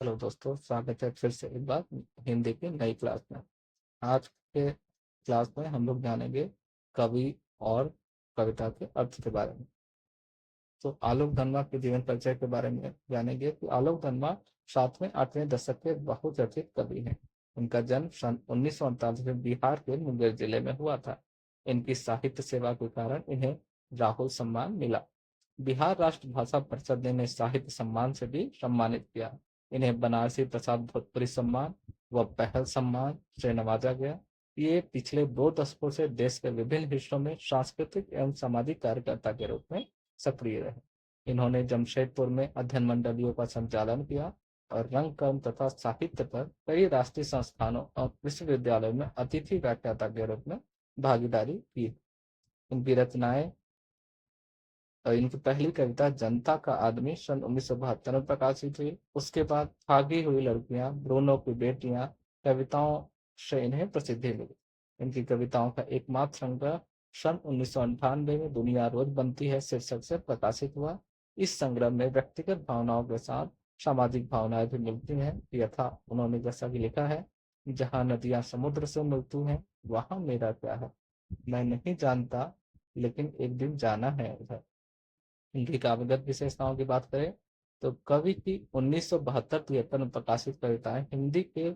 Hello दोस्तों, स्वागत है फिर से एक बार हिंदी की नई क्लास में। आज के क्लास में हम लोग जानेंगे कवि और कविता के अर्थ के बारे में। तो आलोक धनवा के जीवन परिचय के बारे में जानेंगे कि आलोक धनवा 7वें 8वें दशक के बहुचर्चित कवि हैं। उनका जन्म सन 1948 में बिहार के मुंगेर जिले में हुआ था। इनकी साहित्य सेवा के कारण इन्हें राहुल सम्मान मिला। बिहार राष्ट्र भाषा परिषद ने इन्हें साहित्य सम्मान से भी सम्मानित किया। इन्हें बनारसी प्रसाद भोजपुरी सम्मान व पहल सम्मान से नवाजा गया। ये पिछले 2 दशकों से देश के विभिन्न हिस्सों में सांस्कृतिक एवं सामाजिक कार्यकर्ता के रूप में सक्रिय रहे। इन्होंने जमशेदपुर में अध्ययन मंडलियों का संचालन किया और रंग कर्म तथा साहित्य पर कई राष्ट्रीय संस्थानों और विश्वविद्यालयों में अतिथि व्याख्याता के रूप में भागीदारी की। इनकी रचनाएं इनकी पहली कविता जनता का आदमी सन 1972 में प्रकाशित हुई। उसके बाद भागी हुई लड़कियां, ब्रूनो की बेटियां कविताओं से इन्हें प्रसिद्धि मिली। इनकी कविताओं का एकमात्र संग्रह सन 1998 में दुनिया रोज बनती है शीर्षक से प्रकाशित हुआ। इस संग्रह में व्यक्तिगत भावनाओं के साथ सामाजिक भावनाएं भी मिलती हैं। यथा उन्होंने जैसा कि लिखा है, जहाँ नदियां समुद्र से मिलती हैं वहां मेरा क्या है, मैं नहीं जानता लेकिन एक दिन जाना है उधर। इनकी काव्यगत विशेषताओं की बात करें तो कवि की 1972-73 में प्रकाशित कविताएं हिंदी के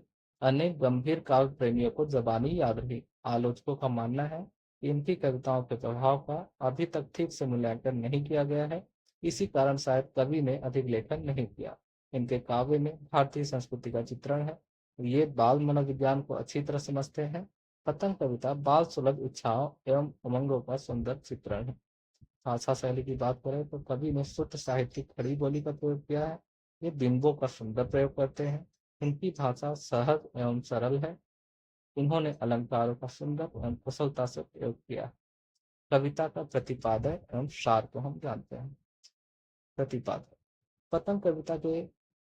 अनेक गंभीर काव्य प्रेमियों को जबानी याद रही। आलोचकों का मानना है कि इनकी कविताओं के प्रभाव का अभी तक ठीक से मूल्यांकन नहीं किया गया है। इसी कारण शायद कवि ने अधिक लेखन नहीं किया। इनके काव्य में भारतीय संस्कृति का चित्रण है। ये बाल मनोविज्ञान को अच्छी तरह समझते हैं। पतंग कविता बाल सुलभ इच्छाओं एवं उमंगों का सुंदर चित्रण है। भाषा शैली की बात करें तो कवि ने शुद्ध साहित्यिक खड़ी बोली का प्रयोग किया है। ये बिंबों का सुंदर प्रयोग करते हैं। इनकी भाषा सहज एवं सरल है। इन्होंने अलंकारों का सुंदर एवं कुशलता से प्रयोग किया। कविता का प्रतिपादय एवं सार को हम जानते हैं। प्रतिपादय पतंग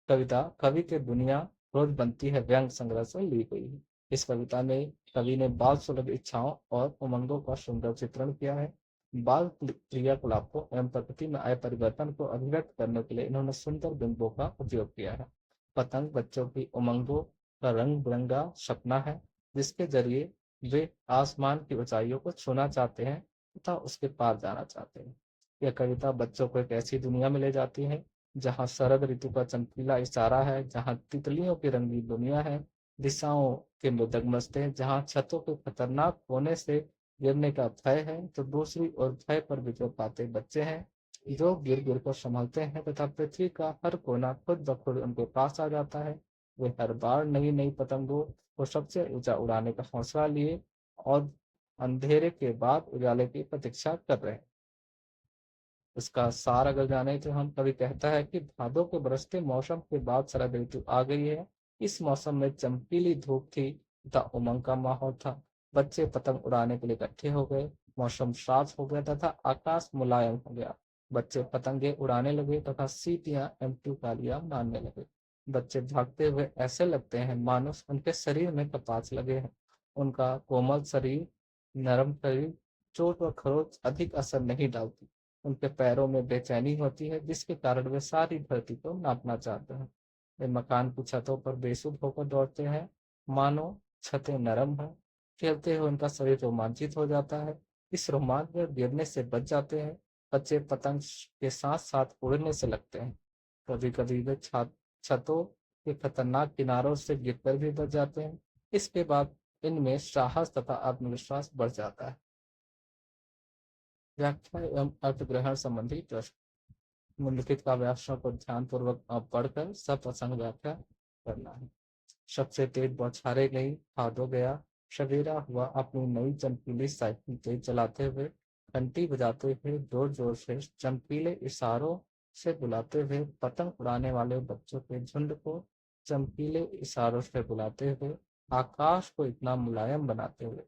कविता कवि के दुनिया रोज बनती है व्यंग संग्रह से ली गई है। इस कविता में कवि ने बाल सुलभ इच्छाओं और उमंगों का सुंदर चित्रण किया है। बाल क्रियाकलापों एवं प्रकृति में आए परिवर्तन को अभिव्यक्त करने के लिए इन्होंने सुंदर बिंबों का उपयोग किया है। पतंग बच्चों की उमंगों का रंग बिरंगा सपना है, जिसके जरिए वे आसमान की ऊंचाइयों को छूना चाहते हैं तथा उसके पार जाना चाहते हैं। यह कविता बच्चों को एक ऐसी दुनिया में ले जाती है जहाँ शरद ऋतु का चमकीला इशारा है, जहाँ तितलियों की रंगीन दुनिया है, दिशाओं के डगमगते हैं, जहाँ छतों के खतरनाक होने से गिरने का भय है, तो दूसरी ओर भय पर विजय पाते बच्चे हैं जो गिर गिर कर संभलते हैं तथा पृथ्वी का हर कोना खुद ब खुद उनके पास आ जाता है। वे हर बार नई नई पतंगों को सबसे ऊंचा उड़ाने का हौसला लिए और अंधेरे के बाद उजाले की प्रतीक्षा कर रहे हैं। इसका सार अगर जाने तो हम कभी कहता है कि भादों के बरसते मौसम के बाद शरद ऋतु आ गई है। इस मौसम में चमकीली धूप थी तथा उमंग का माहौल था। बच्चे पतंग उड़ाने के लिए इकट्ठे हो गए। मौसम साफ हो गया तथा आकाश मुलायम हो गया। बच्चे पतंगे उड़ाने लगे तथा सीटियां एवं टुकालियां मारने लगे। बच्चे भागते हुए ऐसे लगते हैं मानो उनके शरीर में कपास लगे हैं। उनका कोमल शरीर, नरम शरीर, चोट व खरोच अधिक असर नहीं डालती। उनके पैरों में बेचैनी होती है, जिसके कारण वे सारी धरती को नापना चाहते हैं। वे मकान की छतों पर बेसुध होकर दौड़ते हैं, मानो छतें नरम हैं। खेलते हुए उनका शरीर रोमांचित हो जाता है। इस रोमांच में गिरने से बच जाते हैं। बच्चे पतंग के साथ साथ उड़ने से लगते हैं। कभी कभी वे छतों के खतरनाक किनारों से गिरकर भी बच जाते हैं। इसके बाद इनमें साहस तथा आत्मविश्वास बढ़ जाता है। व्याख्या एवं अर्थग्रहण संबंधी प्रश्न। निम्नलिखित काव्यांशों को ध्यानपूर्वक पढ़कर सप्रसंग व्याख्या करना है। सबसे तेज बौछारें गई, भादो गया, सवेरा हुआ, अपनी नई चमकीली साइकिल तेज चलाते हुए, घंटी बजाते हुए, जोर जोर से चमकीले इशारों से बुलाते हुए, पतंग उड़ाने वाले बच्चों के झुंड को चमकीले इशारों से बुलाते हुए, आकाश को इतना मुलायम बनाते हुए,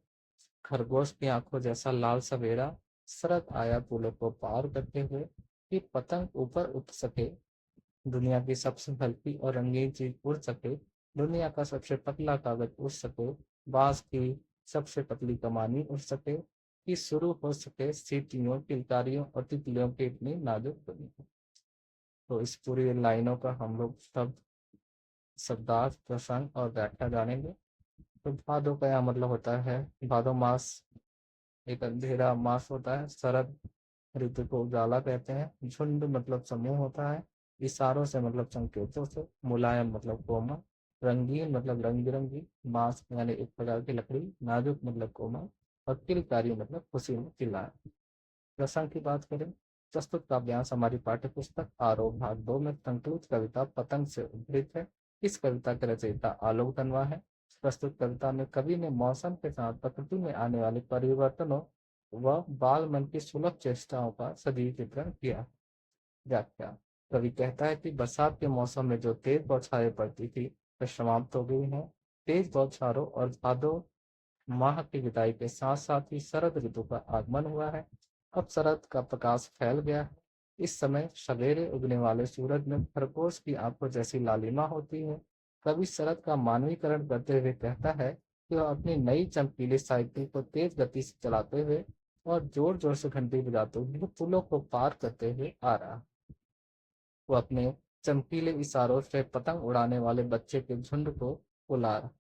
खरगोश की आंखों जैसा लाल सवेरा सरक आया पुलों को पार करते हुए कि पतंग ऊपर उठ सके, दुनिया की सबसे हल्की और रंगीन चीज उड़ सके, दुनिया का सबसे पतला कागज उड़ सके, बांस की सबसे पतली कमानी उड़ सके, कि शुरू हो सके सीटियों, किलकारियों और तितलियों की इतनी नाजुक दुनिया। तो इस पूरी लाइनों का हम लोग शब्द शब्दार्थ, प्रसंग और व्याख्या जानेंगे। तो भादो का यहाँ मतलब होता है, भादो मास एक अंधेरा मास होता है। शरद ऋतु को उजाला कहते हैं। झुंड मतलब समूह होता है। इशारों से मतलब संकेतों से। मुलायम मतलब कोमल। रंगीन मतलब रंग बिरंगी। बांस यानी एक प्रकार की लकड़ी। नाजुक मतलब कोमल। और किलकारी मतलब खुशी में चिल्लाना। प्रसंग की बात करें, प्रस्तुत काव्यांश हमारी पाठ्य पुस्तक आरोह भाग 2 में संकलित कविता पतंग से उद्धृत है। इस कविता के रचयिता आलोक तनवा है। प्रस्तुत कविता में कवि ने मौसम के साथ प्रकृति में आने वाले परिवर्तनों व बाल मन की सुलभ चेष्टाओं का सजीव चित्रण किया। व्याख्या, कवि कहता है कि बरसात के मौसम में जो तेज बौछारें पड़ती थी वे समाप्त हो गई हैं। तेज बौछारों और भादों माह की विदाई के साथ साथ ही शरद ऋतु का आगमन हुआ है। अब शरद का प्रकाश फैल गया है। इस समय सवेरे उगने वाले सूरज में खरगोश की आंखों जैसी लालिमा होती है। कवि शरद का मानवीकरण करते हुए कहता है कि वह अपनी नई चमकीली साइकिल को तेज गति से चलाते हुए और जोर जोर से घंटी बजाते हुए पुलों को पार करते हुए आ रहा। वो अपने चमकीले इशारों से पतंग उड़ाने वाले बच्चे के झुंड को बुला रहा।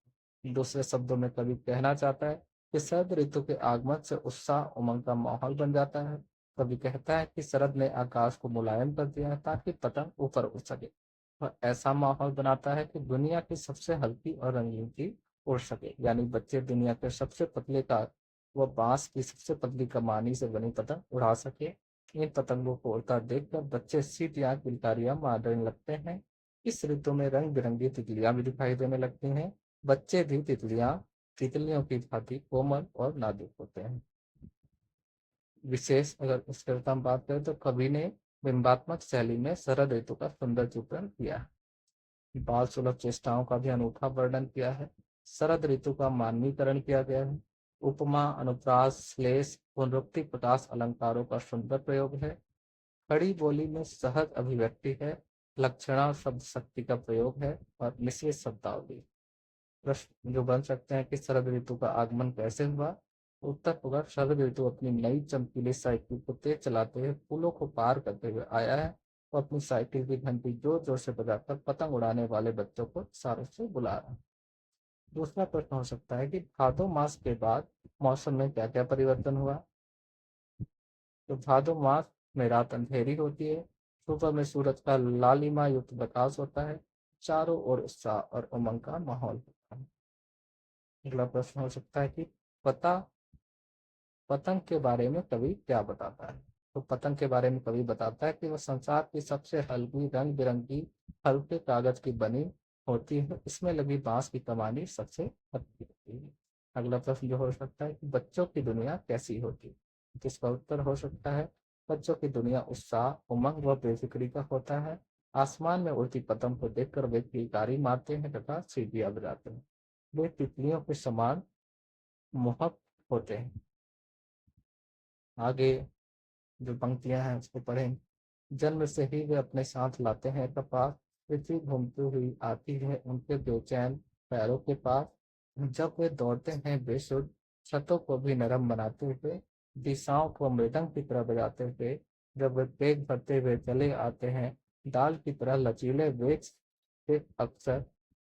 दूसरे शब्दों में कवि कहना चाहता है कि शरद ऋतु के आगमन से उत्साह उमंग का माहौल बन जाता है। कवि कहता है कि शरद ने आकाश को मुलायम कर दिया है ताकि पतंग ऊपर उड़ सके। वह ऐसा माहौल बनाता है कि दुनिया की सबसे हल्की और रंगीन चीज उड़ सके, यानी बच्चे दुनिया के सबसे पतले का व बांस की सबसे पतली कमानी से बनी पतंग उड़ा सके। इन पतंगों को उड़ता देखकर बच्चे सीटियां किलकारियां मारने लगते हैं। इस ऋतु में रंग बिरंगी तितलियां भी दिखाई देने लगती हैं। बच्चे भी तितलियों की भांति कोमल और नाजुक होते हैं। विशेष अगर इस कविता में बात करें तो कवि ने बिंबात्मक शैली में शरद ऋतु का सुंदर चित्रण किया है। बाल सुलभ चेष्टाओं का भी अनूठा वर्णन किया है। शरद ऋतु का मानवीकरण किया गया है। उपमा, अनुप्रास, श्लेष, पुनरुक्ति, प्रकाश अलंकारों का सुंदर प्रयोग है। खड़ी बोली में सहज अभिव्यक्ति है। लक्षणा शब्द शक्ति का प्रयोग है और मिश्रित शब्दावली। प्रश्न जो बन सकते हैं कि शरद ऋतु का आगमन कैसे हुआ। उत्तर होगा, शरद ऋतु अपनी नई चमकीली साइकिल को तेज चलाते हुए पुलों को पार करते हुए आया है। वो अपनी साइकिल की घंटी जोर जोर से बजाकर पतंग उड़ाने वाले बच्चों को इशारों से बुला रहा है। दूसरा प्रश्न हो सकता है कि भादो मास के बाद मौसम में क्या क्या परिवर्तन हुआ। तो भादो मास में रात अंधेरी होती है। सुबह में सूरज का लालिमा युक्त प्रकाश होता है। चारों ओर उत्साह और उमंग का माहौल होता है। अगला प्रश्न हो सकता है कि पता पतंग के बारे में कवि क्या बताता है। तो पतंग के बारे में कवि बताता है कि वह संसार की सबसे हल्की रंग बिरंगी हल्के कागज की बनी होती है। इसमें लगी बांस की कमानी सबसे हल्की होती है। अगला प्रश्न जो हो सकता है कि बच्चों की दुनिया कैसी होती है। तो इसका उत्तर हो सकता है, बच्चों की दुनिया उत्साह उमंग व बेफिक्री का होता है। आसमान में उड़ती पतंग को देखकर वे किलकारी मारते हैं तथा सीटियां बजाते हैं। वे तितलियों के समान मोहक होते हैं। आगे जो पंक्तियां हैं उसको पढ़ें। जन्म से ही वे अपने साथ लाते हैं कपास। पृथ्वी घूमती हुई आती है उनके बेचैन पैरों के पास। जब वे दौड़ते हैं बेसुध, छतों को भी नरम बनाते हुए, दिशाओं को मृदंग की तरह बजाते हुए। जब वे पेट भरते हुए चले आते हैं दाल की तरह लचीले वेग से, अक्सर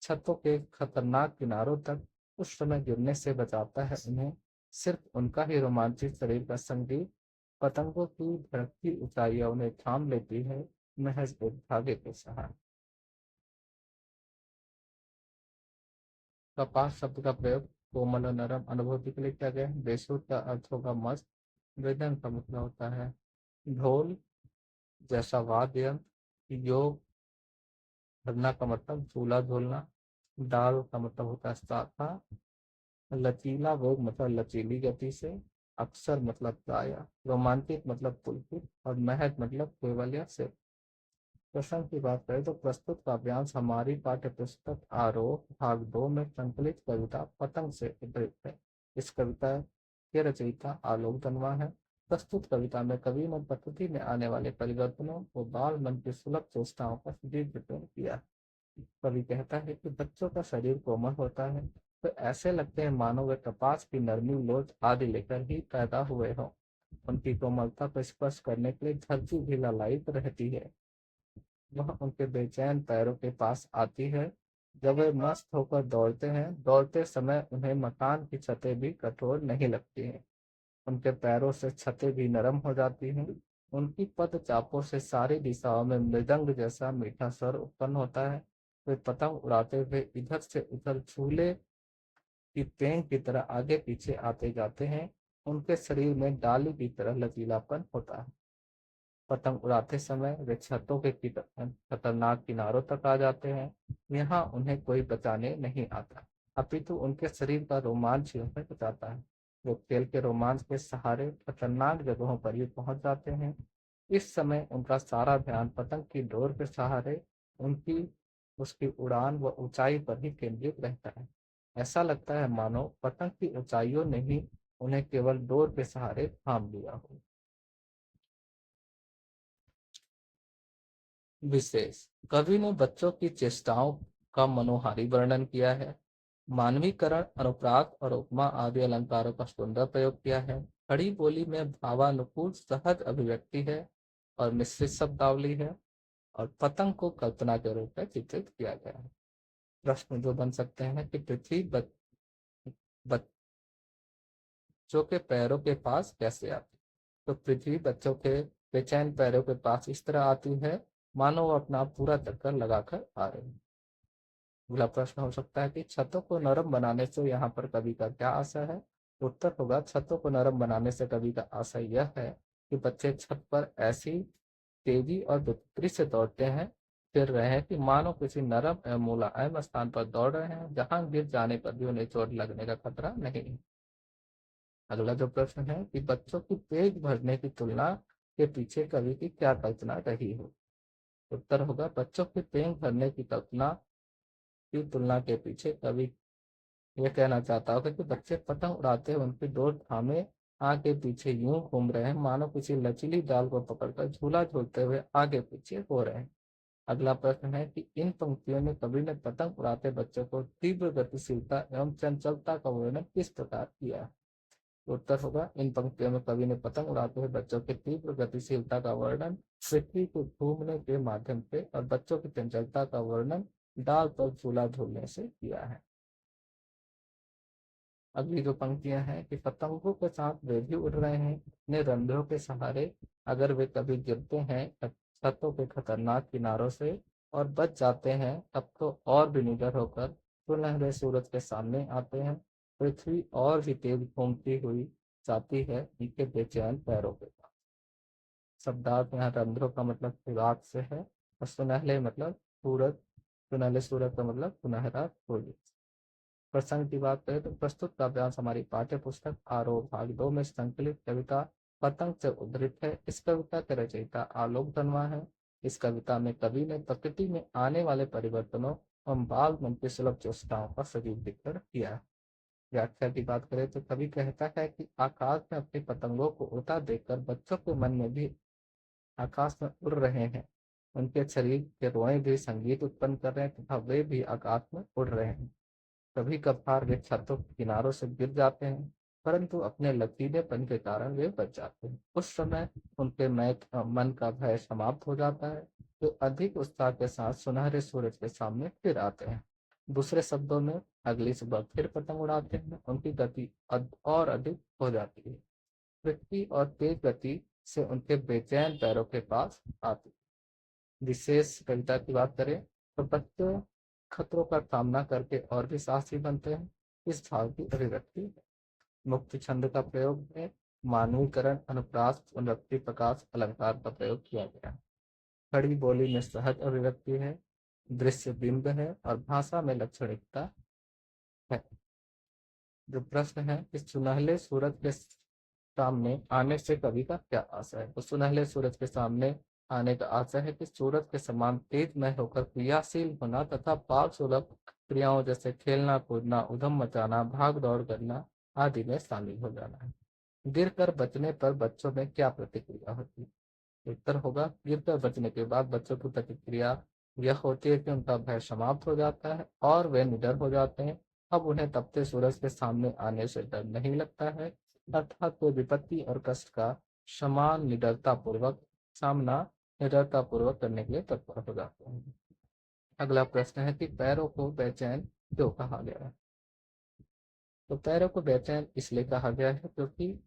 छतों के खतरनाक किनारों तक, उस समय गिरने से बचाता है उन्हें सिर्फ उनका ही रोमांचित शरीर का संगीत। पतंगों की भड़कती ऊंचाइयां उन्हें थाम लेती है महज एक धागे के सहारे। कपास शब्द का प्रयोग कोमल और नरम अनुभूति के लिए किया गया है। बेसुध का अर्थ होगा मस्त। मृदंग का मतलब होता है ढोल जैसा वाद्य यंत्र। योग धरना का मतलब झूला झूलना। डाल का मतलब होता है शाखा। लचीला वेग मतलब लचीली गति से। अक्सर मतलब प्राय। रोमांटिक मतलब पुलकित और महज मतलब केवल या सिर्फ। प्रश्न की बात करें तो प्रस्तुत काव्यांश हमारी पाठ्य पुस्तक आरोह भाग 2 में संकलित कविता पतंग से उद्धृत है। इस कविता के रचयिता आलोक तनवा है। प्रस्तुत कविता में कवि ने प्रकृति में आने वाले परिवर्तनों को बाल मन की सुलभ चेष्टाओं का सजीव चित्रण किया। कवि कहता है कि बच्चों का शरीर कोमल होता है तो ऐसे लगते हैं मानो वे कपास की नरमी लोच आदि लेकर ही पैदा हुए हों। उनकी कोमलता को स्पर्श करने के लिए धरती भी ललायित रहती है। वह उनके बेचैन पैरों के पास आती है जब वे मस्त होकर दौड़ते हैं, दौड़ते समय उन्हें मकान की छतें भी कठोर नहीं लगती हैं। उनके पैरों से छतें भी नरम हो जाती हैं। उनकी पदचापों से सारी दिशाओं में मृदंग जैसा मीठा स्वर उत्पन्न होता है। वे पतंग उड़ाते हुए इधर से उधर झूले की पेंग की तरह आगे पीछे आते जाते हैं। उनके शरीर में डाली की तरह लचीलापन होता है। पतंग उड़ाते समय वे छतों के खतरनाक किनारों तक आ जाते हैं। यहाँ उन्हें कोई बचाने नहीं आता, अपितु उनके शरीर का रोमांच उन्हें बचाता है। वो खेल के रोमांच के सहारे खतरनाक जगहों पर ही पहुंच जाते हैं। इस समय उनका सारा ध्यान पतंग की डोर के सहारे उनकी उसकी उड़ान व ऊंचाई पर ही केंद्रित रहता है। ऐसा लगता है मानो पतंग की ऊंचाइयों ने ही उन्हें केवल डोर के सहारे थाम लिया हो। विशेष कवि ने बच्चों की चेष्टाओं का मनोहारी वर्णन किया है। मानवीकरण, अनुप्रास और उपमा आदि अलंकारों का सुंदर प्रयोग किया है। खड़ी बोली में भावानुकूल सहज अभिव्यक्ति है और मिश्रित शब्दावली है, और पतंग को कल्पना के रूप में चित्रित किया गया है। प्रश्न जो बन सकते हैं कि पृथ्वी बच्चों के पैरों के पास कैसे आती। तो पृथ्वी बच्चों के बेचैन पैरों के पास इस तरह आती है मानो वो अपना पूरा चक्कर लगाकर आ रही है। अगला प्रश्न हो सकता है कि छतों को नरम बनाने से यहाँ पर कवि का क्या आशय है। उत्तर होगा, छतों को नरम बनाने से कवि का आशय यह है कि बच्चे छत पर ऐसी तेजी और बेखुदी से दौड़ते हैं, फिर रहे हैं कि मानो किसी नरम एवं मुलायम स्थान पर दौड़ रहे हैं, जहां गिर जाने पर भी उन्हें चोट लगने का खतरा नहीं है। अगला जो प्रश्न है कि बच्चों की पेट भरने की तुलना के पीछे कवि की क्या कल्पना रही हो। उत्तर होगा, बच्चों की पेट भरने की तुलना के पीछे कवि यह कहना चाहता होगा कि बच्चे पतंग उड़ाते हुए उनकी डोर थामे आगे पीछे यूं घूम रहे हैं मानो किसी लचीली डाल को पकड़कर झूला झूलते हुए आगे पीछे हो रहे हैं। अगला प्रश्न है कि इन पंक्तियों में कवि ने पतंग उड़ाते बच्चों को तीव्र गतिशीलता एवं चंचलता का वर्णन किस प्रकार किया है। तो उत्तर होगा, इन पंक्तियों में कवि ने पतंग उड़ाते हुए बच्चों की तीव्र गतिशीलता का वर्णन पृथ्वी को घूमने के माध्यम से और बच्चों की चंचलता का वर्णन डाल पर झूला झूलने से किया है। अगली जो पंक्तियां हैं कि पतंगों के साथ वे भी उड़ रहे हैं अपने रंध्रों के सहारे। अगर वे कभी गिरते हैं छतों के खतरनाक किनारों से और बच जाते हैं, तब तो और भी निडर होकर सुनहरे सूरज के सामने आते हैं। पृथ्वी और भी तेज घूमती हुई जाती है उनके बेचैन पैरों के पास। शब्दार्थ यहाँ रंध्रों का मतलब खुराक से है, और सुनहले मतलब सूरज, सुनहले सूरज का मतलब सुनहरा सूरज। प्रसंग की बात करें तो प्रस्तुत काव्यांश हमारी पाठ्य पुस्तक आरोह भाग 2 में संकलित कविता पतंग से उद्धृत है। इस कविता के रचयिता आलोक धनवा है। इस कविता में कवि ने प्रकृति में आने वाले परिवर्तनों एवं बाल मन की सुलभ चेष्टाओं का सजीव जिक्र किया है। व्याख्या की बात करें तो कवि कहता है कि आकाश में अपनी पतंगों को उड़ता देखकर बच्चों के मन में भी आकाश में उड़ रहे हैं। उनके शरीर के रोए भी संगीत उत्पन्न कर रहे हैं तथा वे भी आकाश में उड़ रहे हैं। कभी कभार वे छतों के किनारों से गिर जाते हैं, परंतु अपने लचीलेपन के कारण वे बच जाते हैं। उस समय उनके मन का भय समाप्त हो जाता है। वे अधिक उत्साह के साथ सुनहरे सूरज के सामने फिर आते हैं। दूसरे शब्दों में अगली सुबह फिर पतंग उड़ाते हैं, उनकी गति और अधिक हो जाती है। पृथ्वी और तेज गति से उनके बेचैन पैरों के पास आती है। विशेष कविता की बात करें तो बच्चे खतरों का सामना करके और भी साहसी बनते हैं। इस भाव की अभिव्यक्ति है। मुक्त छंद का प्रयोग में मानवीकरण, अनुप्रास, पुनरुक्ति, प्रकाश, अलंकार का प्रयोग किया गया है। खड़ी बोली में सहज अभिव्यक्ति है, दृश्य बिंब है और भाषा में लक्षणिकता है। जो प्रश्न है कि सुनहले सूरज के सामने आने से कवि का क्या आशय है। तो सुनहले सूरज के सामने आने का आशय है कि सूरज के समान तेजमय होकर क्रियाशील होना तथा पाप सुलभ क्रियाओं जैसे खेलना कूदना, उधम मचाना, भाग दौड़ करना आदि में शामिल हो जाना है। गिरकर बचने पर बच्चों में क्या प्रतिक्रिया होती है। उत्तर होगा, गिरकर बचने के बाद बच्चों की प्रतिक्रिया यह होती है कि उनका भय समाप्त हो जाता है और वे निडर हो जाते हैं। अब उन्हें तपते सूरज के सामने आने से डर नहीं लगता है, अर्थात वे विपत्ति और कष्ट का समान निडरता पूर्वक सामना निडरता पूर्वक करने के लिए तत्पर हो जाते हैं। अगला प्रश्न है कि पैरों को बेचैन क्यों कहा गया है? तो पैरों को बेचैन इसलिए कहा गया है क्योंकि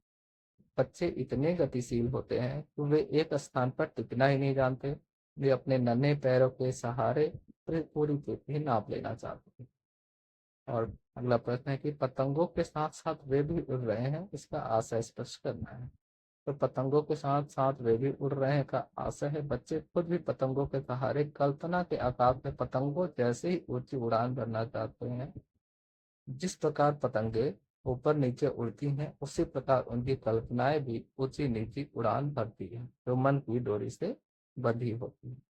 बच्चे इतने गतिशील होते हैं कि वे एक स्थान पर टिकना ही नहीं जानते। वे अपने नन्हे पैरों के सहारे पूरी पृथ्वी नाप लेना चाहते हैं। और अगला प्रश्न है कि पतंगों के साथ साथ वे भी उड़ रहे हैं, इसका आशय स्पष्ट करना है। तो पतंगों के साथ साथ वे भी उड़ रहे हैं का आशय है बच्चे खुद भी पतंगों के सहारे कल्पना के आकार में पतंगों जैसे ही ऊंची उड़ान भरना चाहते हैं। जिस प्रकार पतंगे ऊपर नीचे उड़ती हैं, उसी प्रकार उनकी कल्पनाएं भी ऊंची नीची उड़ान भरती हैं, जो मन की डोरी से बंधी होती है।